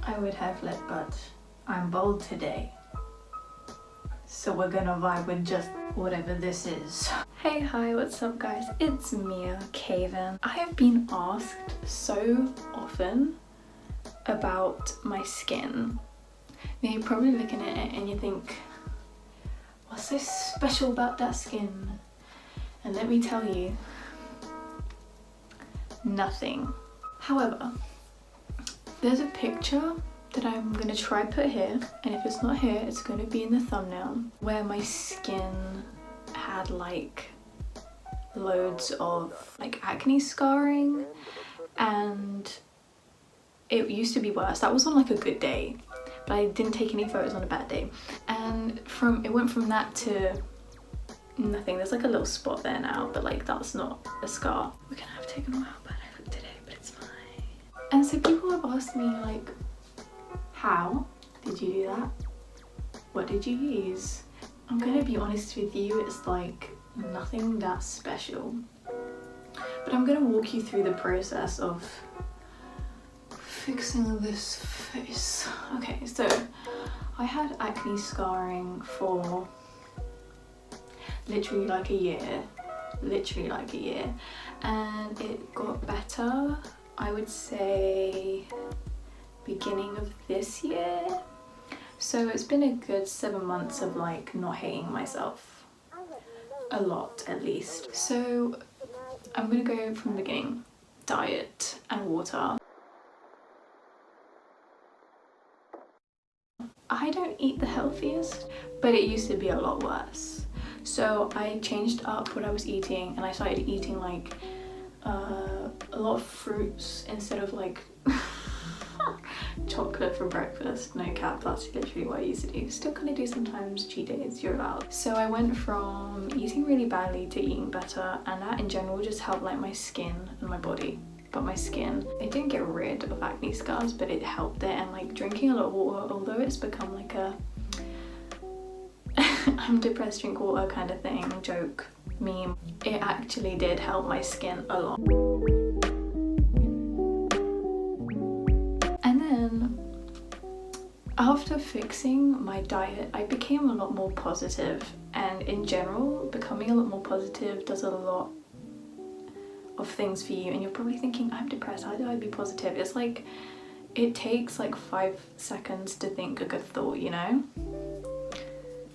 I would have lit, but I'm bold today. So we're gonna vibe with just whatever this is. Hey, hi, what's up guys? It's miacaven. I have been asked so often about my skin. Now you're probably looking at it and you think, what's so special about that skin? And let me tell you, nothing. However, there's a picture that I'm gonna try put here, and if it's not here, it's gonna be in the thumbnail, where my skin had like loads of like acne scarring, and it used to be worse. That was on like a good day, but I didn't take any photos on a bad day. And it went from that to nothing. There's like a little spot there now, but like that's not a scar. We're gonna have to take a while, but I look today, but it's fine. And so people have asked me like, how did you do that? What did you use? I'm gonna be honest with you, it's like nothing that special. But I'm gonna walk you through the process of fixing this face. Okay, so I had acne scarring for literally like a year, and it got better, I would say, beginning of this year. So it's been a good 7 months of like not hating myself a lot, at least. So I'm gonna go from the beginning. Diet and water. I don't eat the healthiest, but it used to be a lot worse. So I changed up what I was eating, and I started eating like a lot of fruits instead of like chocolate for breakfast. No cap, that's literally what I used to do. Still kind of do sometimes, cheat days, you're allowed. So I went from eating really badly to eating better, and that in general just helped like my skin and my body. But my skin, it didn't get rid of acne scars, but it helped it. And like drinking a lot of water, although it's become like a I'm depressed, drink water kind of thing, joke, meme, it actually did help my skin a lot. And then after fixing my diet, I became a lot more positive, and in general becoming a lot more positive does a lot of things for you. And you're probably thinking, I'm depressed, how do I be positive? It's like it takes like 5 seconds to think a good thought, you know?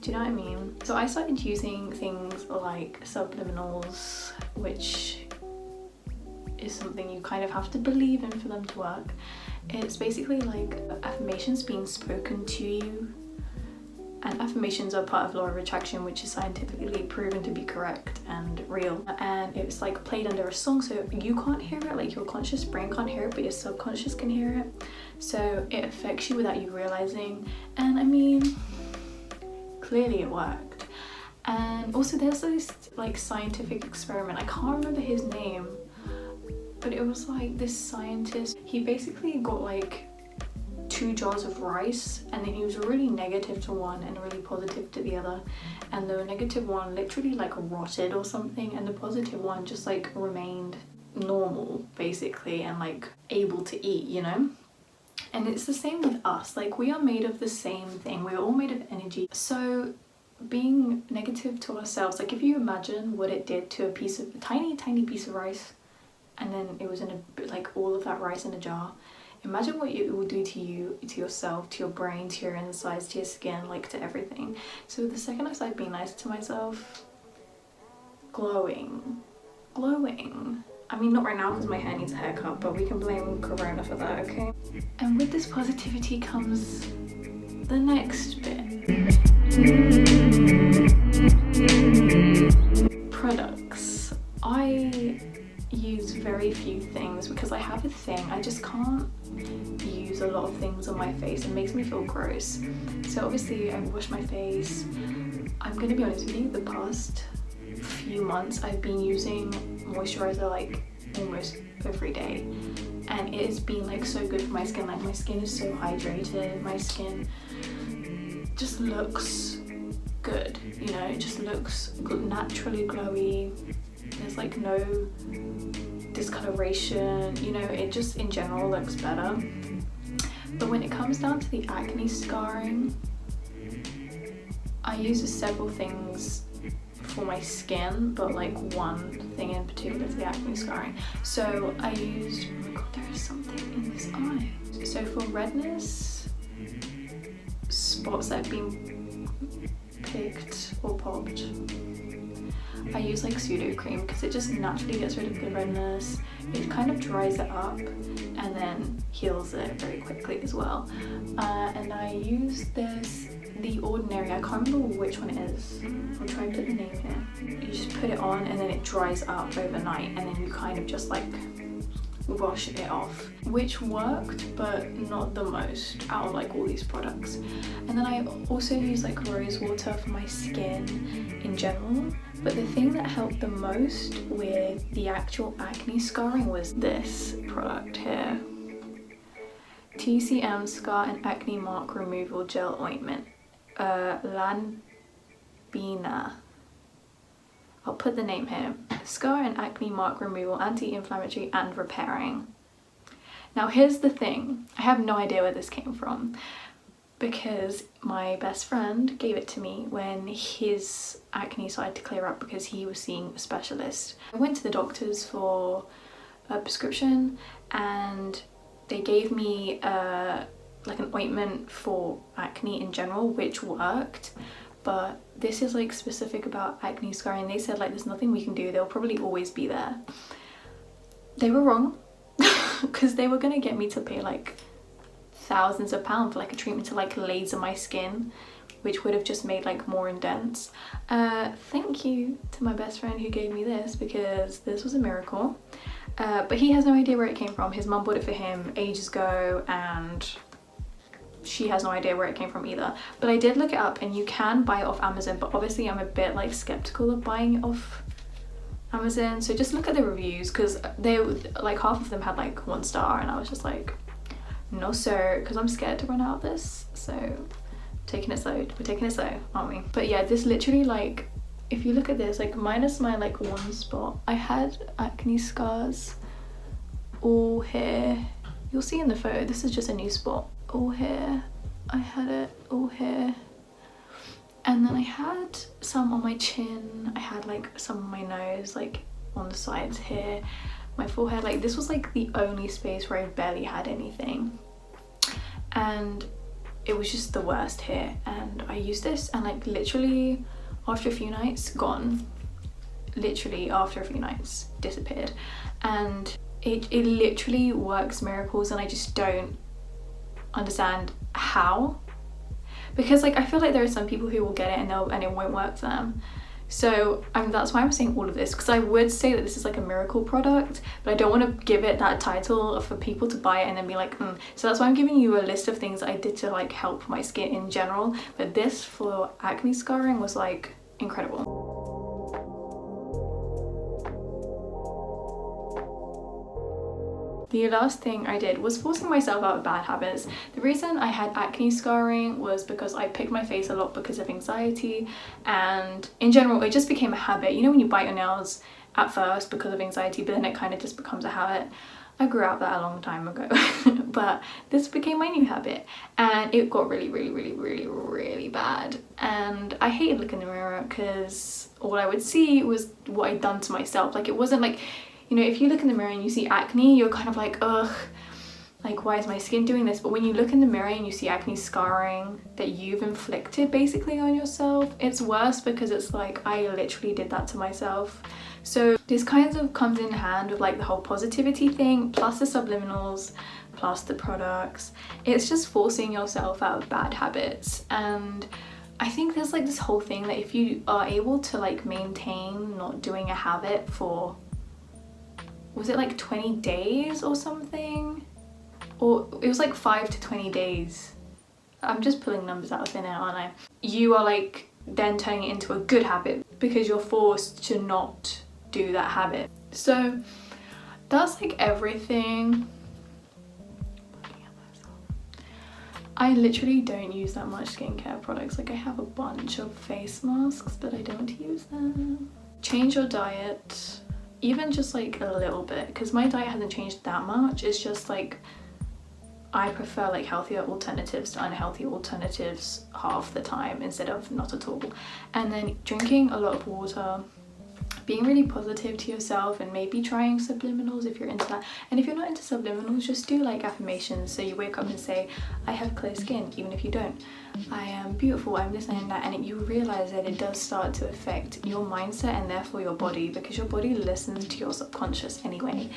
Do you know what I mean? So I started using things like subliminals, which is something you kind of have to believe in for them to work. It's basically like affirmations being spoken to you, and affirmations are part of law of attraction, which is scientifically proven to be correct and real. And it's like played under a song, so you can't hear it, like your conscious brain can't hear it, but your subconscious can hear it. So it affects you without you realizing. And I mean, clearly it worked. And also there's this like scientific experiment, I can't remember his name, but it was like this scientist, he basically got like 2 jars of rice, and then he was really negative to one and really positive to the other, and the negative one literally like rotted or something, and the positive one just like remained normal basically and like able to eat, you know? And it's the same with us, like we are made of the same thing, we're all made of energy. So being negative to ourselves, like if you imagine what it did to a tiny piece of rice, and then it was in a like all of that rice in a jar, imagine what it will do to you, to yourself, to your brain, to your insides, to your skin, like to everything. So the second I started being nice to myself, glowing. I mean, not right now because my hair needs a haircut, but we can blame Corona for that, okay? And with this positivity comes the next bit. Products. I use very few things because I have a thing, I just can't use a lot of things on my face. It makes me feel gross. So obviously I wash my face. I'm gonna be honest with you, the past few months I've been using moisturizer like almost every day, and it has been like so good for my skin. Like my skin is so hydrated, my skin just looks good, you know, it just looks naturally glowy. There's like no discoloration, you know, it just in general looks better. But when it comes down to the acne scarring, I use several things for my skin, but like one thing in particular is the acne scarring. So I used, oh my god, there is something in this eye. So for redness, spots that have been picked or popped, I use like pseudo cream because it just naturally gets rid of the redness. It kind of dries it up and then heals it very quickly as well. And I use this, The Ordinary, I can't remember which one it is. I'll try and put the name here. You just put it on and then it dries up overnight, and then you kind of just like wash it off, which worked but not the most out of like all these products. And then I also use like rose water for my skin in general, but the thing that helped the most with the actual acne scarring was this product here, TCM Scar and Acne Mark Removal Gel Ointment, Lanbina. I'll put the name here. Scar and Acne Mark Removal, Anti-Inflammatory and Repairing. Now here's the thing, I have no idea where this came from because my best friend gave it to me when his acne started to clear up because he was seeing a specialist. I went to the doctors for a prescription and they gave me like an ointment for acne in general, which worked. But this is like specific about acne scarring. They said like there's nothing we can do, they'll probably always be there. They were wrong because they were gonna get me to pay like thousands of pounds for like a treatment to like laser my skin, which would have just made like more indents. Thank you to my best friend who gave me this because this was a miracle. But he has no idea where it came from. His mum bought it for him ages ago and she has no idea where it came from either. But I did look it up and you can buy it off Amazon, but obviously I'm a bit like skeptical of buying it off Amazon, so just look at the reviews because they like half of them had like 1 star and I was just like, no sir, because I'm scared to run out of this. So taking it slow, we're taking it slow, aren't we? But yeah, this literally, like if you look at this, like minus my like 1 spot, I had acne scars all here. You'll see in the photo, this is just a new spot. All here, I had it all here, and then I had some on my chin, I had like some on my nose, like on the sides here, my forehead. Like this was like the only space where I barely had anything, and it was just the worst here. And I used this and like literally after a few nights, gone. Literally after a few nights, disappeared. And it literally works miracles, and I just don't understand how, because like I feel like there are some people who will get it and it won't work for them. So that's why I'm saying all of this, because I would say that this is like a miracle product, but I don't want to give it that title for people to buy it and then be like So that's why I'm giving you a list of things that I did to like help my skin in general, but this for acne scarring was like incredible. The last thing I did was forcing myself out of bad habits. The reason I had acne scarring was because I picked my face a lot because of anxiety, and in general it just became a habit. You know when you bite your nails at first because of anxiety, but then it kind of just becomes a habit. I grew out that a long time ago but this became my new habit and it got really bad, and I hated looking in the mirror because all I would see was what I'd done to myself. Like it wasn't like, you know, if you look in the mirror and you see acne, you're kind of like, ugh, like why is my skin doing this? But when you look in the mirror and you see acne scarring that you've inflicted basically on yourself, it's worse because it's like, I literally did that to myself. So this kind of comes in hand with like the whole positivity thing, plus the subliminals, plus the products. It's just forcing yourself out of bad habits. And I think there's like this whole thing that if you are able to like maintain not doing a habit for, was it like 20 days or something? Or it was like 5 to 20 days. I'm just pulling numbers out of thin air, aren't I? You are like then turning it into a good habit because you're forced to not do that habit. So that's like everything. I literally don't use that much skincare products. Like I have a bunch of face masks, but I don't use them. Change your diet. Even just like a little bit, because my diet hasn't changed that much. It's just like I prefer like healthier alternatives to unhealthy alternatives half the time instead of not at all. And then drinking a lot of water, being really positive to yourself, and maybe trying subliminals if you're into that. And if you're not into subliminals, just do like affirmations. So you wake up and say, I have clear skin, even if you don't. I am beautiful, I'm this and that. And you realize that it does start to affect your mindset and therefore your body, because your body listens to your subconscious anyway.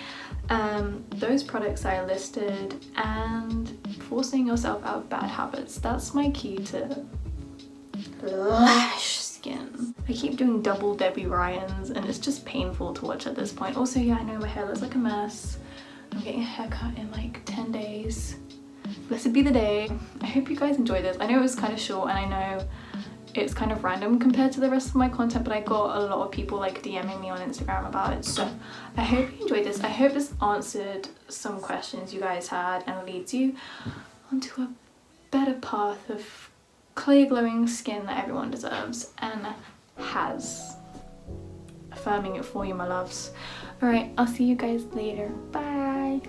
Those products I listed, and forcing yourself out of bad habits. That's my key to lush skin. I keep doing double Debbie Ryans and it's just painful to watch at this point. Also, yeah, I know my hair looks like a mess. I'm getting a haircut in like 10 days. Blessed be the day. I hope you guys enjoyed this. I know it was kind of short and I know it's kind of random compared to the rest of my content, but I got a lot of people like DMing me on Instagram about it. So I hope you enjoyed this. I hope this answered some questions you guys had and leads you onto a better path of clear glowing skin that everyone deserves and has. Affirming it for you, my loves. Alright, I'll see you guys later. Bye.